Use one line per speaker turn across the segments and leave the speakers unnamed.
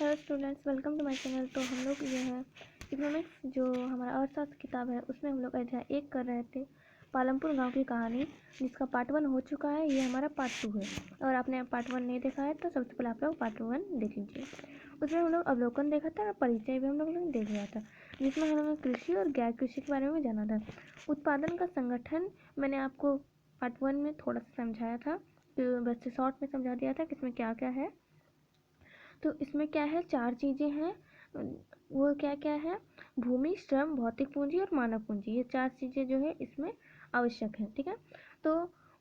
Hello students, welcome to my channel. तो हम लोग ये है इकोनॉमिक्स जो हमारा अर्थशास्त्र किताब है उसमें हम लोग अध्याय 1 कर रहे थे, पालमपुर गांव की कहानी, जिसका पार्ट 1 हो चुका है। ये हमारा पार्ट 2 है। अगर आपने पार्ट 1 नहीं देखा है तो सबसे पहले आप लोग पार्ट 1 देख लीजिए। उसमें हम लोग अवलोकन देखा था और परिचय भी हम लोग ने देख लिया था, जिसमें हम लोग कृषि और गैर कृषि के बारे में जाना था। उत्पादन का संगठन मैंने आपको पार्ट 1 में थोड़ा सा समझाया था, बस शॉर्ट में समझा दिया था कि इसमें क्या क्या है। तो इसमें क्या है, 4 चीज़ें हैं। वो क्या क्या है? भूमि, श्रम, भौतिक पूंजी और मानव पूंजी। ये 4 चीज़ें जो है इसमें आवश्यक है। ठीक है। तो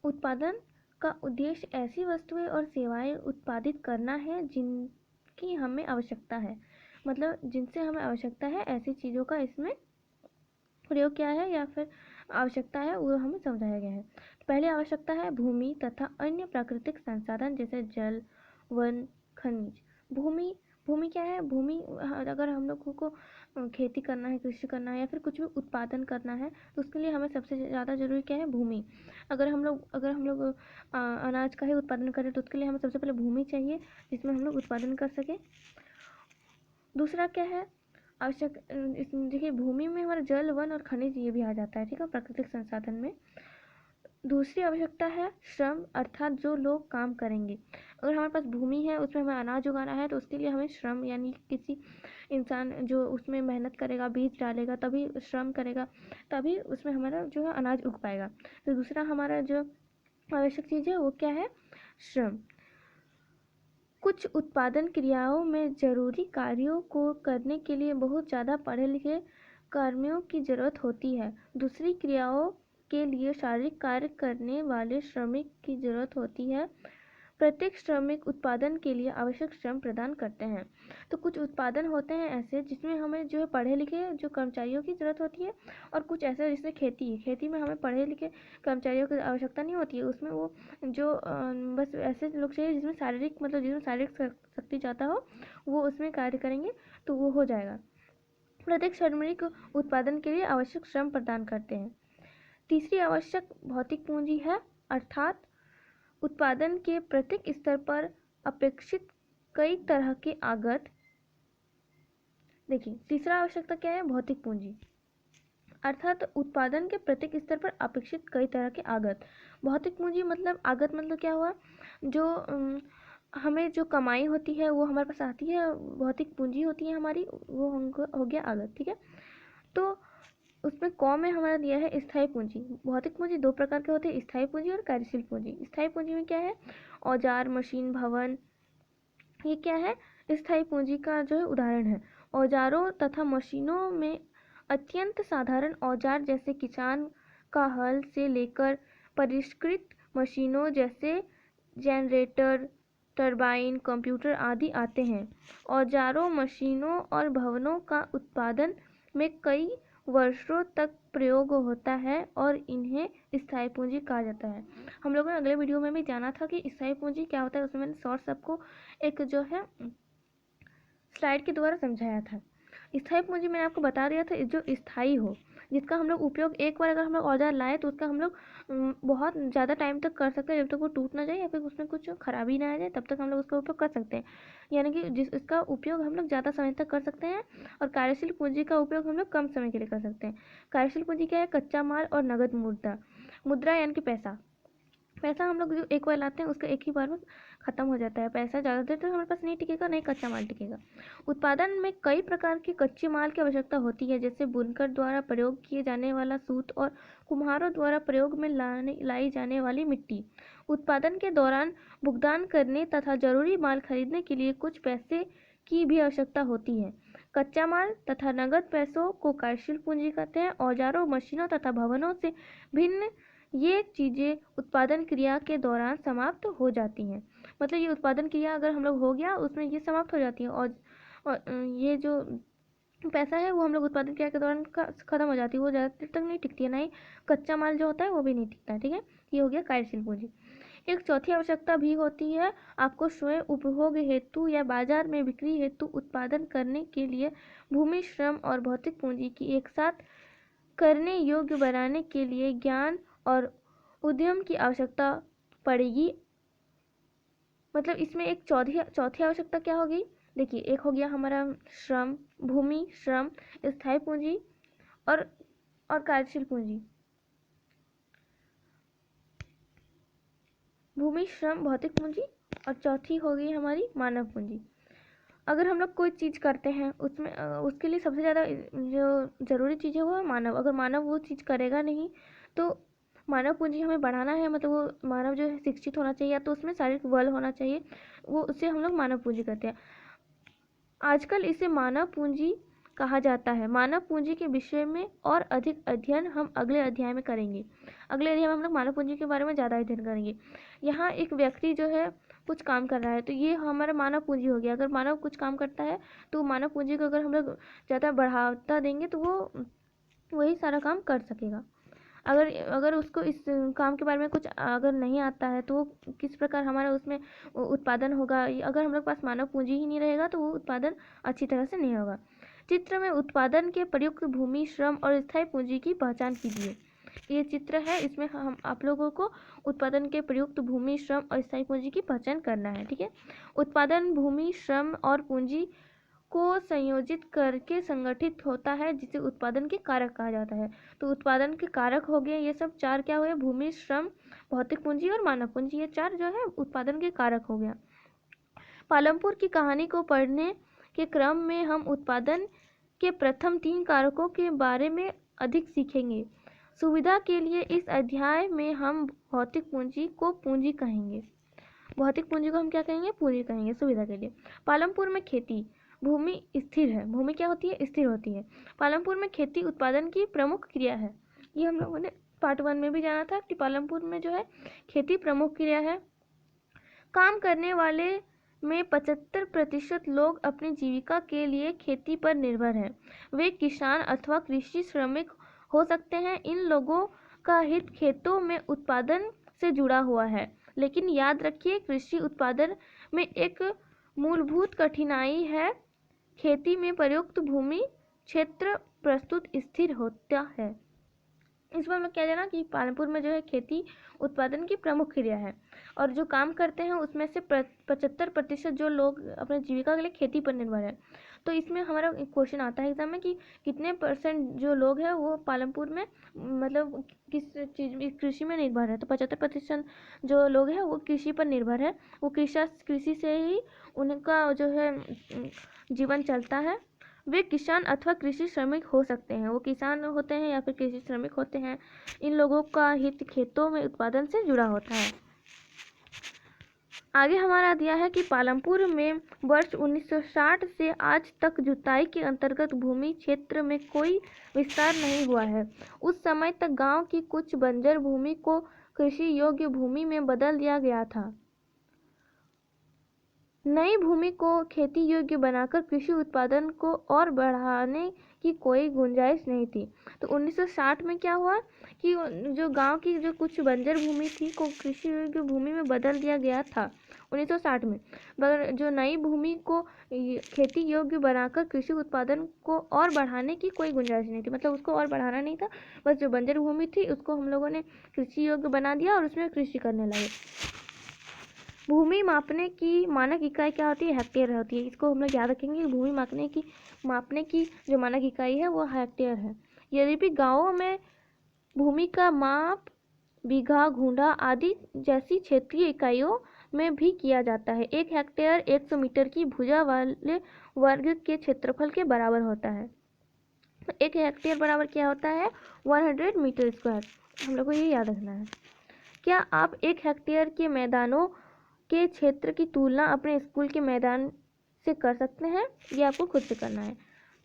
उत्पादन का उद्देश्य ऐसी वस्तुएं और सेवाएं उत्पादित करना है जिनकी हमें आवश्यकता है। मतलब जिनसे हमें आवश्यकता है ऐसी चीज़ों का इसमें प्रयोग क्या है या फिर आवश्यकता है, वो हमें समझाया गया है। पहले आवश्यकता है भूमि तथा अन्य प्राकृतिक संसाधन जैसे जल, वन, खनिज। भूमि भूमि क्या है? भूमि, अगर हम लोगों को खेती करना है, कृषि करना है या फिर कुछ भी उत्पादन करना है तो उसके लिए हमें सबसे ज़्यादा जरूरी क्या है? भूमि। अगर हम लोग अनाज का ही उत्पादन करें तो उसके लिए हमें सबसे पहले भूमि चाहिए जिसमें हम लोग उत्पादन कर सकें। दूसरा क्या है आवश्यक? देखिए, भूमि में हमारा जल, वन और खनिज ये भी आ जाता है। ठीक है, प्राकृतिक संसाधन में। दूसरी आवश्यकता है श्रम, अर्थात जो लोग काम करेंगे। अगर हमारे पास भूमि है, उसमें हमें अनाज उगाना है तो उसके लिए हमें श्रम, यानी किसी इंसान जो उसमें मेहनत करेगा, बीज डालेगा, तभी श्रम करेगा, तभी उसमें हमारा जो है अनाज उग पाएगा। तो दूसरा हमारा जो आवश्यक चीज़ है वो क्या है? श्रम। कुछ उत्पादन क्रियाओं में जरूरी कार्यों को करने के लिए बहुत ज़्यादा पढ़े लिखे कर्मियों की जरूरत होती है। दूसरी क्रियाओं के लिए शारीरिक कार्य करने वाले श्रमिक की जरूरत होती है। प्रत्येक श्रमिक उत्पादन के लिए आवश्यक श्रम प्रदान करते हैं। तो कुछ उत्पादन होते हैं ऐसे जिसमें हमें जो है पढ़े लिखे जो कर्मचारियों की जरूरत होती है, और कुछ ऐसे जिसमें खेती में हमें पढ़े लिखे कर्मचारियों की आवश्यकता नहीं होती है। उसमें वो जो बस ऐसे लोग चाहिए जिसमें शारीरिक शक्ति ज़्यादा हो, वो उसमें कार्य करेंगे तो वो हो जाएगा। प्रत्येक श्रमिक उत्पादन के लिए आवश्यक श्रम प्रदान करते हैं। तीसरी आवश्यक भौतिक पूंजी है, अर्थात उत्पादन के प्रत्येक स्तर पर अपेक्षित कई तरह के आगत। देखिए, तीसरा आवश्यकता क्या है? भौतिक पूंजी, अर्थात उत्पादन के प्रत्येक स्तर पर अपेक्षित कई तरह के आगत। भौतिक पूंजी मतलब आगत मतलब क्या हुआ? जो हमें जो कमाई होती है वो हमारे पास आती है, भौतिक पूंजी होती है हमारी, वो हो गया आगत। ठीक है। तो उसमें में हमारा दिया है स्थायी पूंजी। भौतिक पूंजी 2 प्रकार के होते हैं, स्थायी पूंजी और कार्यशील पूंजी। स्थायी पूंजी में क्या है? औजार, मशीन, भवन। ये क्या है? स्थायी पूंजी का जो है उदाहरण है। औजारों तथा मशीनों में अत्यंत साधारण औजार जैसे किसान का हल से लेकर परिष्कृत मशीनों जैसे जनरेटर, टरबाइन, कंप्यूटर आदि आते हैं। औजारों, मशीनों और भवनों का उत्पादन में कई वर्षों तक प्रयोग होता है और इन्हें स्थायी पूंजी कहा जाता है। हम लोगों ने अगले वीडियो में भी जाना था कि स्थायी पूंजी क्या होता है, उसमें मैंने शॉर्ट सबको एक जो है स्लाइड के द्वारा समझाया था। स्थायी पूंजी मैंने आपको बता दिया था जो स्थायी हो, जिसका हम लोग उपयोग एक बार अगर हम लोग औजार लाए तो उसका हम लोग बहुत ज़्यादा टाइम तक कर सकते हैं, जब तक वो टूट ना जाए या फिर उसमें कुछ खराबी ना आ जाए, तब तक हम लोग उसका उपयोग कर सकते हैं। यानी कि इसका उपयोग हम लोग ज़्यादा समय तक कर सकते हैं। और कार्यशील पूंजी का उपयोग हम लोग कम समय के लिए कर सकते हैं। कार्यशील पूंजी क्या है? कच्चा माल और नगद मुद्रा यानी कि पैसा हम लोग जो एक बार लाते हैं उसका एक ही बार में ख़त्म हो जाता है। पैसा ज़्यादा देर तक हमारे पास नहीं टिकेगा, नहीं कच्चा माल टिकेगा। उत्पादन में कई प्रकार के कच्चे माल की आवश्यकता होती है, जैसे बुनकर द्वारा प्रयोग किए जाने वाला सूत और कुम्हारों द्वारा प्रयोग में लाई जाने वाली मिट्टी। उत्पादन के दौरान भुगतान करने तथा जरूरी माल खरीदने के लिए कुछ पैसे की भी आवश्यकता होती है। कच्चा माल तथा नगद पैसों को कार्यशील पूंजी कहते हैं। औजारों, मशीनों तथा भवनों से भिन्न ये चीज़ें उत्पादन क्रिया के दौरान समाप्त हो जाती हैं। मतलब ये उत्पादन क्रिया अगर हम लोग हो गया उसमें ये समाप्त हो जाती है, और ये जो पैसा है वो हम लोग उत्पादन क्रिया के दौरान खत्म हो जाती है, वो ज़्यादा देर तक नहीं टिकती है, ना ही कच्चा माल जो होता है वो भी नहीं टिकता है। ठीक है, ये हो गया कार्यशील पूंजी। एक चौथी आवश्यकता भी होती है, आपको स्वयं उपभोग हेतु या बाजार में बिक्री हेतु उत्पादन करने के लिए भूमि, श्रम और भौतिक पूंजी की एक साथ करने योग्य बनाने के लिए ज्ञान और उद्यम की आवश्यकता पड़ेगी। मतलब इसमें एक चौथी आवश्यकता क्या होगी? देखिए, एक हो गया हमारा श्रम, भूमि, श्रम, स्थायी पूंजी और कार्यशील पूंजी। भूमि, श्रम, भौतिक पूंजी और चौथी हो गई हमारी मानव पूंजी। अगर हम लोग कोई चीज़ करते हैं उसमें उसके लिए सबसे ज़्यादा जो ज़रूरी चीज़ है वो है मानव। अगर मानव वो चीज़ करेगा नहीं तो मानव पूंजी हमें बढ़ाना है, मतलब वो मानव जो है शिक्षित होना चाहिए, या तो उसमें शारीरिक बल होना चाहिए, वो उससे हम लोग मानव पूंजी कहते हैं। आजकल इसे मानव पूंजी कहा जाता है। मानव पूंजी के विषय में और अधिक अध्ययन हम अगले अध्याय में करेंगे। अगले अध्याय में हम लोग मानव पूंजी के बारे में ज़्यादा अध्ययन करेंगे। यहाँ एक व्यक्ति जो है कुछ काम कर रहा है तो ये हमारा मानव पूंजी हो गया। अगर मानव कुछ काम करता है तो मानव पूंजी को अगर हम लोग ज़्यादा बढ़ावा देंगे तो वो वही सारा काम कर सकेगा। अगर उसको इस काम के बारे में कुछ अगर नहीं आता है तो वो किस प्रकार हमारा उसमें उत्पादन होगा। अगर हम लोग पास मानव पूंजी ही नहीं रहेगा तो वो उत्पादन अच्छी तरह से नहीं होगा। चित्र में उत्पादन के प्रयुक्त भूमि, श्रम और स्थायी पूंजी की पहचान कीजिए। ये चित्र है, इसमें हम आप लोगों को उत्पादन के प्रयुक्त भूमि, श्रम और स्थायी पूंजी की पहचान करना है। ठीक है। उत्पादन भूमि, श्रम और पूंजी को संयोजित करके संगठित होता है, जिसे उत्पादन के कारक कहा जाता है। तो उत्पादन के कारक हो गए ये सब चार, क्या हुए? भूमि, श्रम, भौतिक पूंजी और मानव पूंजी। ये चार जो है उत्पादन के कारक हो गया। पालमपुर की कहानी को पढ़ने के क्रम में हम उत्पादन के प्रथम 3 कारकों के बारे में अधिक सीखेंगे। सुविधा के लिए इस अध्याय में हम भौतिक पूंजी को पूंजी कहेंगे। भौतिक पूंजी को हम क्या कहेंगे? पूंजी कहेंगे, सुविधा के लिए। पालमपुर में खेती, भूमि स्थिर है। भूमि क्या होती है? स्थिर होती है। पालमपुर में खेती उत्पादन की प्रमुख क्रिया है। ये हम लोगों ने पार्ट 1 में भी जाना था कि पालमपुर में जो है खेती प्रमुख क्रिया है। काम करने वाले में 75% लोग अपनी जीविका के लिए खेती पर निर्भर हैं। वे किसान अथवा कृषि श्रमिक हो सकते हैं। इन लोगों का हित खेतों में उत्पादन से जुड़ा हुआ है। लेकिन याद रखिए, कृषि उत्पादन में एक मूलभूत कठिनाई है। खेती में प्रयुक्त भूमि क्षेत्र प्रस्तुत स्थिर होता है। इसमें हम लोग क्या जाना कि पालमपुर में जो है खेती उत्पादन की प्रमुख क्रिया है और जो काम करते हैं उसमें से 75% जो लोग अपने जीविका के लिए खेती पर निर्भर है। तो इसमें हमारा क्वेश्चन आता है एग्जाम में कि कितने परसेंट जो लोग हैं वो पालमपुर में मतलब किस चीज़ में, कृषि में निर्भर है। तो 75% जो लोग हैं वो कृषि पर निर्भर है। वो कृषि से ही उनका जो है जीवन चलता है। वे किसान अथवा कृषि श्रमिक हो सकते हैं। वो किसान होते हैं या फिर कृषि श्रमिक होते हैं। इन लोगों का हित खेतों में उत्पादन से जुड़ा होता है। आगे हमारा दिया है कि पालमपुर में वर्ष 1960 से आज तक जुताई के अंतर्गत भूमि क्षेत्र में कोई विस्तार नहीं हुआ है। उस समय तक गांव की कुछ बंजर भूमि को कृषि योग्य भूमि में बदल दिया गया था। नई भूमि को खेती योग्य बनाकर कृषि उत्पादन को और बढ़ाने की कोई गुंजाइश नहीं थी। तो 1960 में क्या हुआ कि जो गांव की जो कुछ बंजर भूमि थी को कृषि योग्य भूमि में बदल दिया गया था 1960 में। मगर जो नई भूमि को खेती योग्य बनाकर कृषि उत्पादन को और बढ़ाने की कोई गुंजाइश नहीं थी, मतलब उसको और बढ़ाना नहीं था। बस जो बंजर भूमि थी उसको हम लोगों ने कृषि योग्य बना दिया और उसमें कृषि करने लगे। भूमि मापने की मानक इकाई क्या होती है? हेक्टेयर होती है। इसको हम लोग याद रखेंगे। भूमि मापने की जो मानक इकाई है वो हेक्टेयर है। यद्यपि गांवों में भूमि का माप बीघा, घुंडा आदि जैसी क्षेत्रीय इकाइयों में भी किया जाता है। 1 हेक्टेयर 100 मीटर की भुजा वाले वर्ग के क्षेत्रफल के बराबर होता है। 1 हेक्टेयर बराबर क्या होता है? 100 मीटर स्क्वायर। हम लोग को ये याद रखना है। क्या आप 1 हेक्टेयर के मैदानों के क्षेत्र की तुलना अपने स्कूल के मैदान से कर सकते हैं? ये आपको खुद से करना है।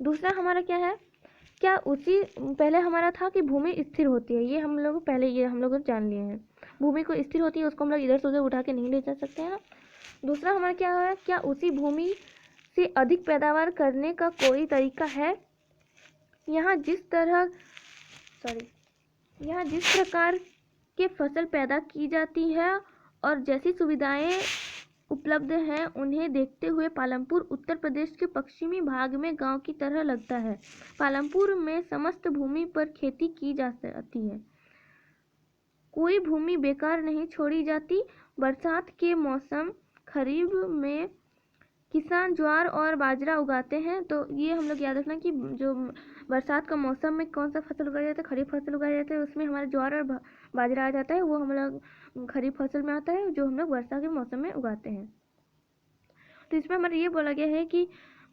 दूसरा हमारा क्या है? क्या उसी पहले हमारा था कि भूमि स्थिर होती है। ये हम लोग पहले ये हम लोग जान लिए हैं। भूमि को स्थिर होती है, उसको हम लोग इधर से उधर उठा के नहीं ले जा सकते हैं। दूसरा हमारा क्या है? क्या उसी भूमि से अधिक पैदावार करने का कोई तरीका है? यहाँ जिस प्रकार के फसल पैदा की जाती है और जैसी सुविधाएं उपलब्ध हैं उन्हें देखते हुए पालमपुर उत्तर प्रदेश के पश्चिमी भाग में गांव की तरह लगता है। पालमपुर में समस्त भूमि पर खेती की जाती है। कोई भूमि बेकार नहीं छोड़ी जाती। बरसात के मौसम खरीफ में किसान ज्वार और बाजरा उगाते हैं। तो ये हम लोग याद रखना कि जो बरसात का मौसम में कौन सा फसल उगाया जाता है, खरीफ फसल उगाया जाता है, उसमें हमारा ज्वार और बाजरा आ जाता है। वो हम लोग खरीफ फसल में आता है जो हम लोग वर्षा के मौसम में उगाते हैं। तो इसमें हमारा ये बोला गया है कि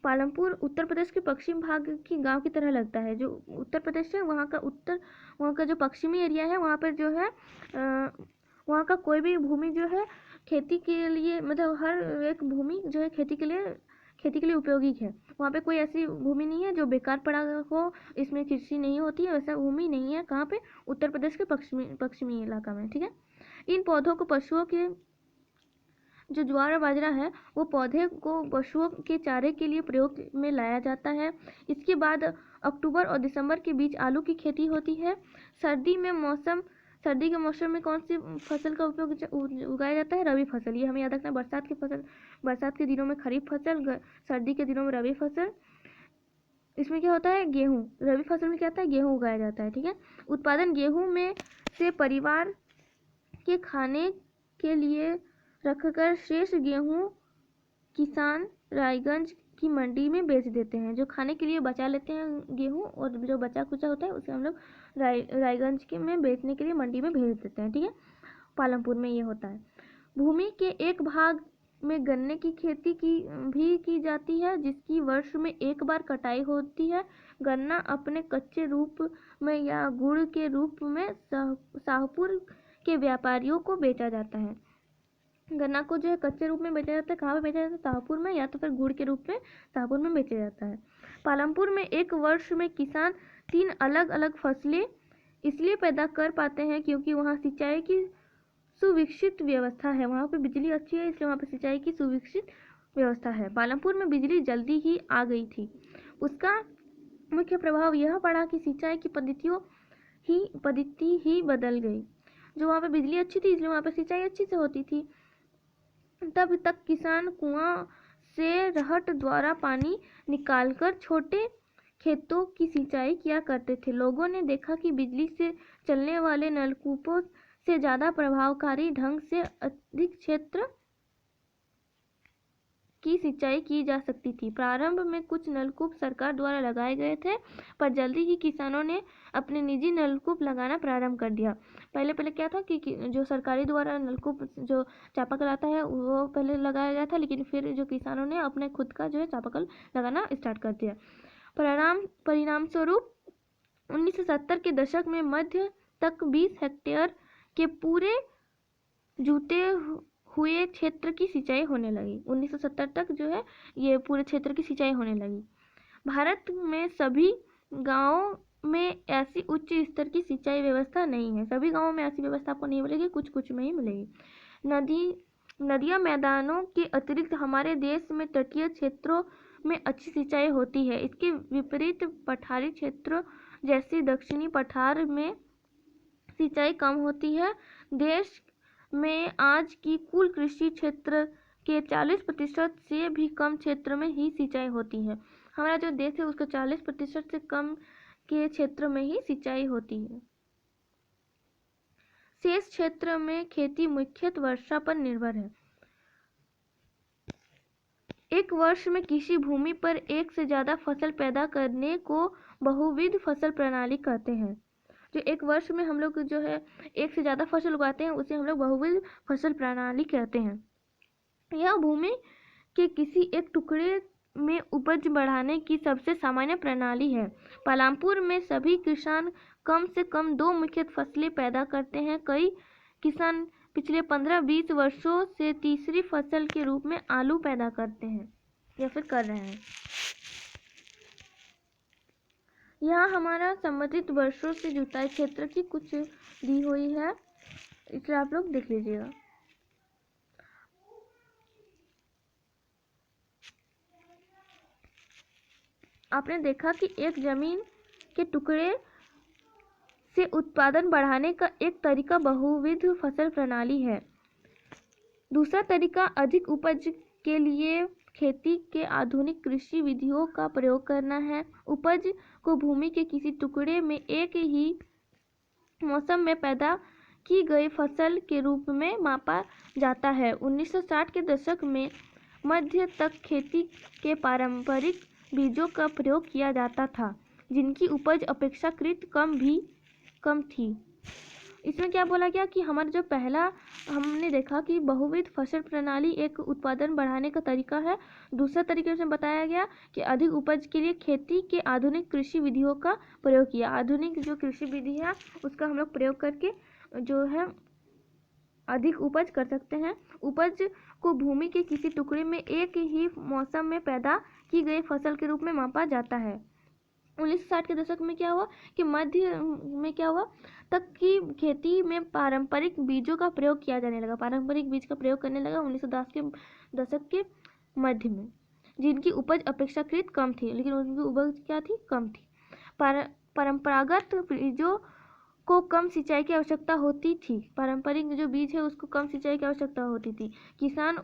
पालमपुर उत्तर प्रदेश के पश्चिम भाग की गांव की तरह लगता है। जो उत्तर प्रदेश है वहाँ का जो पश्चिमी एरिया है वहाँ पर जो है वहाँ का कोई भी भूमि जो है खेती के लिए, मतलब हर एक भूमि जो है खेती के लिए उपयोगी है। वहाँ पे कोई ऐसी भूमि नहीं है जो बेकार पड़ा हो, इसमें कृषि नहीं होती है, वैसा भूमि नहीं है। कहाँ पे? उत्तर प्रदेश के पश्चिमी इलाका में। ठीक है। इन पौधों को पशुओं के, जो ज्वार और बाजरा है वो पौधे को पशुओं के चारे के लिए प्रयोग में लाया जाता है। इसके बाद अक्टूबर और दिसंबर के बीच आलू की खेती होती है। सर्दी के मौसम में कौन सी फसल का उपयोग उगाया जाता है? रबी फसल। ये हमें याद रखना है। बरसात के दिनों में खरीफ फसल, सर्दी के दिनों में रबी फसल। इसमें क्या होता है? गेहूँ। रबी फसल में क्या होता है? गेहूँ उगाया जाता है। ठीक है। उत्पादन गेहूँ में से परिवार के खाने के लिए रखकर शेष गेहूँ किसान रायगंज की मंडी में बेच देते हैं। जो खाने के लिए बचा लेते हैं गेहूँ, और जो बचा कुचा होता है उसे हम लोग रायगंज के में बेचने के लिए मंडी में भेज देते हैं। ठीक है। पालमपुर में ये होता है। भूमि के एक भाग में गन्ने की खेती की जाती है, जिसकी वर्ष में एक बार कटाई होती है। गन्ना अपने कच्चे रूप में या गुड़ के रूप में शाहपुर के व्यापारियों को बेचा जाता है। गन्ना को जो है कच्चे रूप में बेचा जाता है। कहाँ पे बेचा जाता है? शाहपुर में, या तो फिर गुड़ के रूप में शाहपुर में बेचा जाता है। पालमपुर में एक वर्ष में किसान 3 अलग अलग फसलें इसलिए पैदा कर पाते हैं क्योंकि वहाँ सिंचाई की सुविकसित व्यवस्था है। वहाँ पे बिजली अच्छी है, इसलिए वहाँ पे सिंचाई की सुविकसित व्यवस्था है। पालमपुर में बिजली जल्दी ही आ गई थी। उसका मुख्य प्रभाव यह पड़ा कि सिंचाई की पद्धति ही बदल गई। जो वहाँ पे बिजली अच्छी थी इसलिए वहाँ पे सिंचाई अच्छी से होती थी। तब तक किसान कुआं से रहट द्वारा पानी निकालकर छोटे खेतों की सिंचाई किया करते थे। लोगों ने देखा कि बिजली से चलने वाले नलकूपों से ज़्यादा प्रभावकारी ढंग से अधिक क्षेत्र की सिंचाई की जा सकती थी। प्रारंभ में कुछ नलकूप सरकार द्वारा लगाए गए थे, पर जल्दी ही किसानों ने अपने निजी नलकूप लगाना प्रारंभ कर दिया। पहले क्या था कि जो सरकारी द्वारा नलकूप जो चापाकल आता है वो पहले लगाया गया था, लेकिन फिर जो किसानों ने अपने खुद का जो है चापाकल लगाना स्टार्ट कर दिया। परिणाम स्वरूप 1970 के दशक में मध्य तक 20 हेक्टेयर के पूरे जुते हुए क्षेत्र की सिंचाई होने लगी। 1970 तक जो है ये पूरे क्षेत्र की सिंचाई होने लगी। भारत में सभी गांवों में ऐसी उच्च स्तर की सिंचाई व्यवस्था नहीं है। सभी गांवों में ऐसी व्यवस्था आपको नहीं मिलेगी, कुछ में ही मिलेगी। नदियां मैदानों के अतिरिक्त हमारे देश में तटीय क्षेत्रों में अच्छी सिंचाई होती है। इसके विपरीत पठारी क्षेत्रों जैसे दक्षिणी पठार में सिंचाई कम होती है। देश में आज की कुल कृषि क्षेत्र के 40% से भी कम क्षेत्र में ही सिंचाई होती है। हमारा जो देश है उसका 40% से कम के क्षेत्र में ही सिंचाई होती है। शेष क्षेत्र में खेती मुख्यतः वर्षा पर निर्भर है। एक वर्ष में किसी भूमि पर एक से ज्यादा फसल पैदा करने को बहुविध फसल प्रणाली कहते हैं। जो एक वर्ष में हम लोग जो है एक से ज़्यादा फसल उगाते हैं उसे हम लोग बहुविध फसल प्रणाली कहते हैं। यह भूमि के किसी एक टुकड़े में उपज बढ़ाने की सबसे सामान्य प्रणाली है। पालमपुर में सभी किसान कम से कम 2 मुख्य फसलें पैदा करते हैं। कई किसान पिछले 15-20 वर्षों से तीसरी फसल के रूप में आलू पैदा करते हैं या फिर कर रहे हैं। यहाँ हमारा संबंधित वर्षों से जुताई क्षेत्र की कुछ दी हुई है, इसे आप लोग देख लीजिएगा। आपने देखा कि एक जमीन के टुकड़े से उत्पादन बढ़ाने का एक तरीका बहुविध फसल प्रणाली है। दूसरा तरीका अधिक उपज के लिए खेती के आधुनिक कृषि विधियों का प्रयोग करना है। उपज को भूमि के किसी टुकड़े में एक ही मौसम में पैदा की गई फसल के रूप में मापा जाता है। 1960 के दशक में मध्य तक खेती के पारंपरिक बीजों का प्रयोग किया जाता था, जिनकी उपज अपेक्षाकृत कम थी। इसमें क्या बोला गया कि हमारा जो पहला हमने देखा कि बहुविध फसल प्रणाली एक उत्पादन बढ़ाने का तरीका है। दूसरा तरीके से बताया गया कि अधिक उपज के लिए खेती के आधुनिक कृषि विधियों का प्रयोग किया। आधुनिक जो कृषि विधि है उसका हम लोग प्रयोग करके जो है अधिक उपज कर सकते हैं। उपज को भूमि के किसी टुकड़े में एक ही मौसम में पैदा की गई फसल के रूप में मापा जाता है। 1960 के दशक में क्या हुआ कि मध्य में क्या हुआ तक की खेती में पारंपरिक बीजों का प्रयोग किया जाने लगा। पारंपरिक बीज का प्रयोग करने लगा 1910 के दशक के मध्य में, जिनकी उपज अपेक्षाकृत कम थी, लेकिन उनकी उपज क्या थी? कम थी। परंपरागत बीजों को कम सिंचाई की आवश्यकता होती थी। पारंपरिक जो बीज है उसको कम सिंचाई की आवश्यकता होती थी। किसान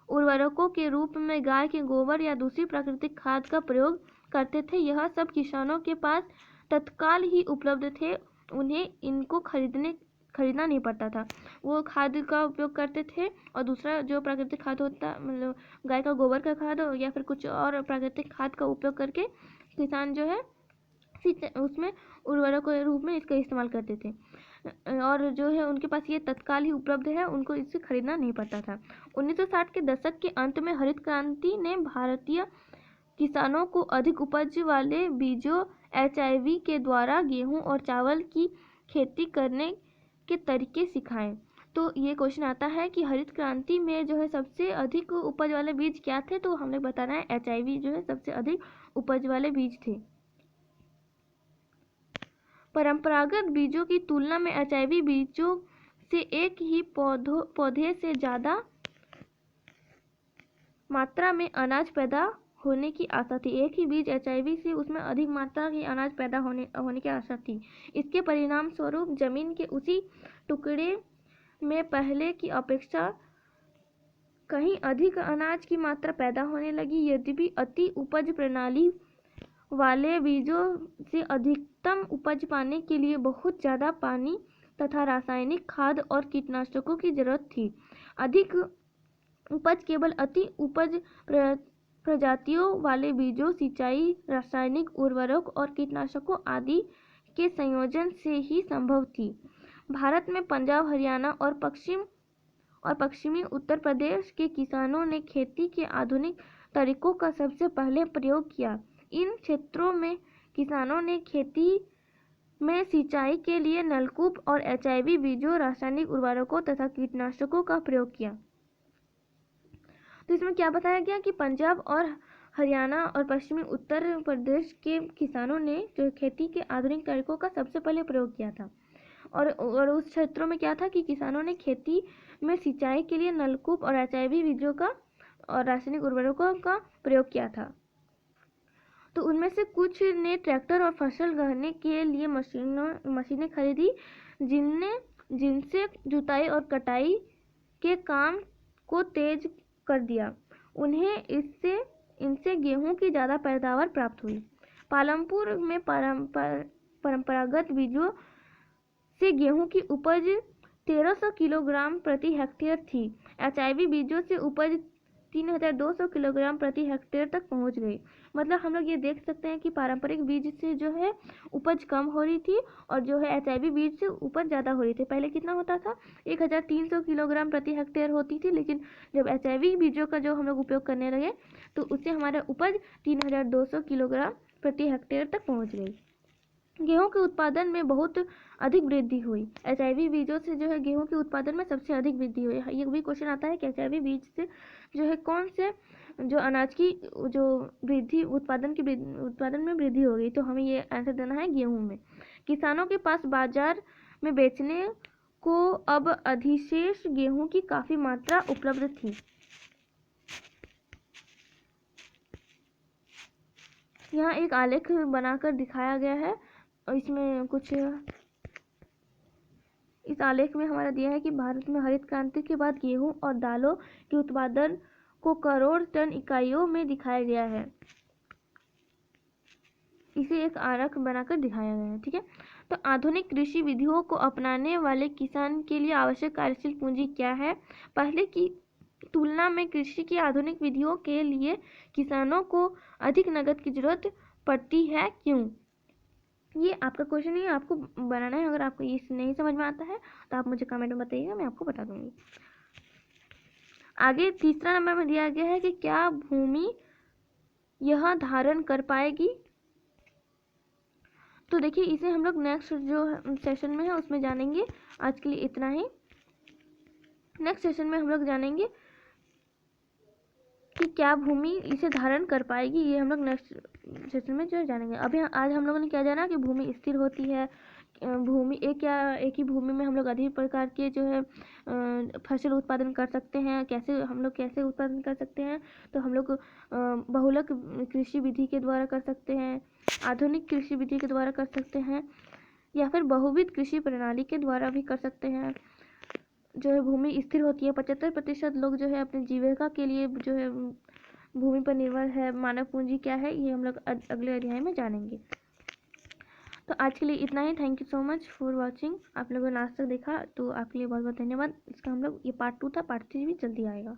उर्वरकों के रूप में गाय के गोबर या दूसरी प्राकृतिक खाद का प्रयोग करते थे। यह सब किसानों के पास तत्काल ही उपलब्ध थे, उन्हें इनको खरीदना नहीं पड़ता था। वो खाद का उपयोग करते थे और दूसरा जो प्राकृतिक खाद होता मतलब गाय का गोबर का खाद या फिर कुछ और प्राकृतिक खाद का उपयोग करके किसान जो है उसमें उर्वरक के रूप में इसका इस्तेमाल करते थे और जो है उनके पास ये तत्काल ही उपलब्ध है, उनको इससे खरीदना नहीं पड़ता था। 1960 के दशक के अंत में हरित क्रांति ने भारतीय किसानों को अधिक उपज वाले बीजों HIV के द्वारा गेहूं और चावल की खेती करने के तरीके सिखाए। तो ये क्वेश्चन आता है कि हरित क्रांति में जो है सबसे अधिक उपज वाले बीज क्या थे? तो हमने बताना है HIV जो है सबसे अधिक उपज वाले बीज थे। परंपरागत बीजों की तुलना में HIV बीजों से एक ही पौधे से ज़्यादा मात्रा में अनाज पैदा होने की आशा थी। एक ही बीज HIV से उसमें अधिक मात्रा की अनाज पैदा होने की आशा थी। इसके परिणाम स्वरूप जमीन के उसी टुकड़े में पहले की अपेक्षा कहीं अधिक अनाज की मात्रा पैदा होने लगी। यद्यपि अति उपज प्रणाली वाले बीजों से अधिकतम उपज पाने के लिए बहुत ज़्यादा पानी तथा रासायनिक खाद और कीटनाशकों की जरूरत थी। अधिक उपज केवल अति उपज प्रजातियों वाले बीजों, सिंचाई, रासायनिक उर्वरक और कीटनाशकों आदि के संयोजन से ही संभव थी। भारत में पंजाब, हरियाणा और पश्चिमी उत्तर प्रदेश के किसानों ने खेती के आधुनिक तरीकों का सबसे पहले प्रयोग किया। इन क्षेत्रों में किसानों ने खेती में सिंचाई के लिए नलकूप और HIV बीजों, रासायनिक उर्वरकों तथा कीटनाशकों का प्रयोग किया। तो इसमें क्या बताया गया कि पंजाब और हरियाणा और पश्चिमी उत्तर प्रदेश के किसानों ने जो खेती के आधुनिक तरीकों का सबसे पहले प्रयोग किया था और उस क्षेत्रों में क्या था कि किसानों ने खेती में सिंचाई के लिए नलकूप और HIV बीजों का और रासायनिक उर्वरकों का प्रयोग किया था। तो उनमें से कुछ ने ट्रैक्टर और फसल गहने के लिए मशीनें खरीदी, जिनसे जुताई और कटाई के काम को तेज कर दिया। उन्हें इनसे गेहूं की ज़्यादा पैदावार प्राप्त हुई। पालमपुर में परंपरागत बीजों से गेहूं की उपज 1300 किलोग्राम प्रति हेक्टेयर थी। HIV बीजों से उपज 3200 किलोग्राम प्रति हेक्टेयर तक पहुंच गई। मतलब हम लोग ये देख सकते हैं कि पारंपरिक बीज से जो है उपज कम हो रही थी और जो है HIV बीज से उपज ज़्यादा हो रही थी। पहले कितना होता था? 1300 किलोग्राम प्रति हेक्टेयर होती थी, लेकिन जब HIV बीजों का जो हम लोग उपयोग करने लगे तो उससे हमारा उपज 3200 किलोग्राम प्रति हेक्टेयर तक पहुँच गई। गेहूं के उत्पादन में बहुत अधिक वृद्धि हुई। HIV बीजों से जो है गेहूं के उत्पादन में सबसे अधिक वृद्धि हुई। ये भी क्वेश्चन आता है कि HIV बीज से जो है कौन से जो अनाज की जो वृद्धि उत्पादन में वृद्धि हो गई, तो हमें ये आंसर देना है गेहूं में। किसानों के पास बाजार में बेचने को अब अधिशेष गेहूं की काफ़ी मात्रा उपलब्ध थी। यहाँ एक आलेख बनाकर दिखाया गया है और इसमें कुछ इस आलेख में हमारा दिया है कि भारत में हरित क्रांति के बाद गेहूं और दालों के उत्पादन को करोड़ टन इकाइयों में दिखाया गया है। इसे एक आरेख बनाकर दिखाया गया है। ठीक है, तो आधुनिक कृषि विधियों को अपनाने वाले किसान के लिए आवश्यक कार्यशील पूंजी क्या है? पहले की तुलना में कृषि की आधुनिक विधियों के लिए किसानों को अधिक नकद की जरूरत पड़ती है, क्यों? ये आपका क्वेश्चन ही आपको बनाना है। अगर आपको ये नहीं समझ में आता है तो आप मुझे कमेंट में बताइएगा, मैं आपको बता दूंगी। आगे तीसरा नंबर में दिया गया है कि क्या भूमि यह धारण कर पाएगी। तो देखिए इसे हम लोग नेक्स्ट जो सेशन में है उसमें जानेंगे। आज के लिए इतना ही। नेक्स्ट सेशन में हम लोग जानेंगे कि क्या भूमि इसे धारण कर पाएगी, ये हम लोग नेक्स्ट सेशन में जो जानेंगे। अभी आज हम लोगों ने क्या जाना कि भूमि स्थिर होती है, भूमि एक ही भूमि में हम लोग अधिक प्रकार के जो है फसल उत्पादन कर सकते हैं। कैसे उत्पादन कर सकते हैं, तो हम लोग बहुलक कृषि विधि के द्वारा कर सकते हैं, आधुनिक कृषि विधि के द्वारा कर सकते हैं, या फिर बहुविध कृषि प्रणाली के द्वारा भी कर सकते हैं। जो है भूमि स्थिर होती है। 75% लोग जो है अपने जीविका के लिए जो है भूमि पर निर्भर है। मानव पूंजी क्या है, ये हम लोग अगले अध्याय में जानेंगे। तो आज के लिए इतना ही। Thank you so much for watching. आप लोगों ने आज तक देखा तो आपके लिए बहुत बहुत धन्यवाद। इसका हम लोग ये पार्ट 2 था, पार्ट 3 भी जल्दी आएगा।